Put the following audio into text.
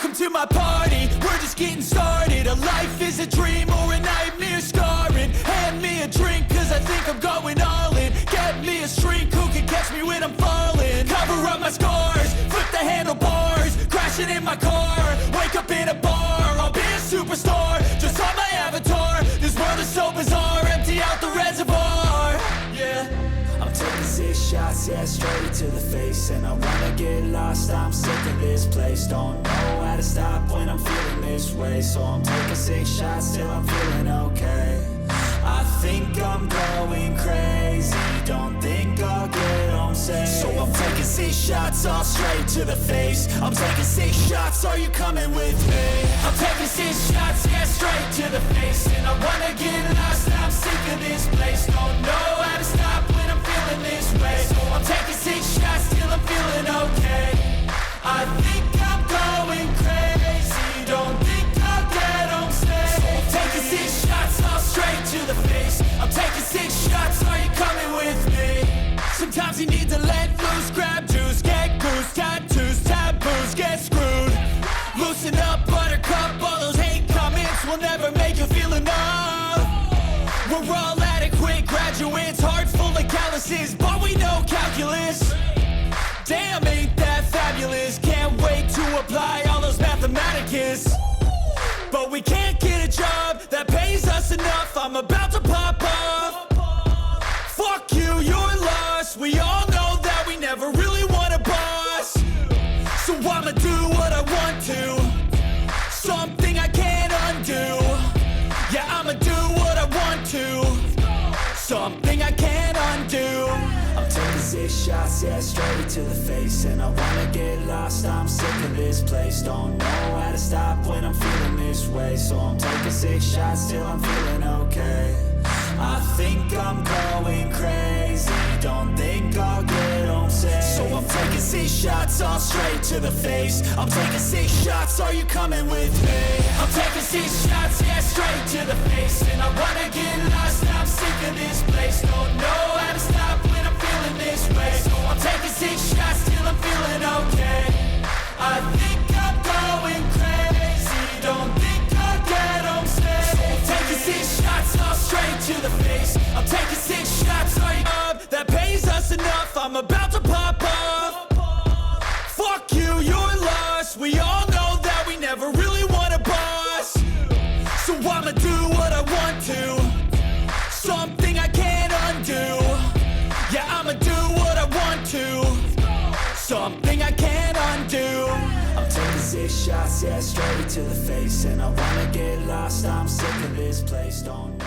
Welcome to my party, we're just getting started. A life is a dream or a nightmare scarring. Hand me a drink cause I think I'm going all in. Get me a shrink who can catch me when I'm falling. Cover up my scars, flip the handlebars. Crashing in my car, wake up in a bar. I'll be a superstar, just on my avatar. This world is so bizarre, empty out the reservoir. Yeah, I'm taking 6 shots, yeah, straight to the face. And I wanna get lost, I'm sick of this place. Don't know how to stop when I'm feeling this way. So I'm taking 6 shots till I'm feeling okay. I think I'm going crazy, don't think I'll get home safe. So I'm taking 6 shots, all straight to the face. I'm taking 6 shots, are you coming with me? I'm taking 6 shots, yeah, straight to the face. And I wanna get lost, I'm sick of this place. Don't know how to stop when I'm feeling this way. So I'm taking 6 shots till I'm feeling okay. I think I'm going crazy, don't think I'll get home safe. So I'm taking 6 shots, all straight to the face. I'm taking 6 shots, are you coming with me? Sometimes you need to let loose, grab juice, get goose, tattoos, taboos, get screwed. Loosen up, buttercup, all those hate comments will never make you feel enough. We're all adequate graduates, heart full of calluses, but we know calculus. Damn, ain't that fabulous? Can't wait to apply all those mathematicus. But we can't get a job that pays us enough. I'm about to pop off. Fuck you, you're lost. We all know that we never really want a boss. So I'ma do what I want to, something I can't undo. Yeah, I'ma do what I want to, something I can't undo. I'm taking 6 shots, yeah, straight to the face. And I wanna get lost, I'm sick of this place. Don't know how to stop when I'm feeling this way. So I'm taking 6 shots till I'm feeling okay. I think I'm going crazy, don't think I'll get home safe. So I'm taking 6 shots, all straight to the face. I'm taking 6 shots, are you coming with me? I'm taking 6 shots, yeah, straight to the face. And I wanna get lost, I'm sick of this place. Don't know how to stop when I'm feeling this way. So I'm taking 6 shots till I'm feeling okay. I think I'm going crazy, don't think I'll get home safe. So I'm taking 6 shots, all straight to the face. I'm taking 6 shots, are you up? That pays us enough, I'm about to pop off. Fuck you, you're lost. We all know that we never really want a boss. So I'ma do what I want to, something I can't undo. Yeah, I'ma do what I want to, something I can't undo. I'm taking 6 shots, yeah, straight to the face. And I wanna get lost, I'm sick of this place. Don't know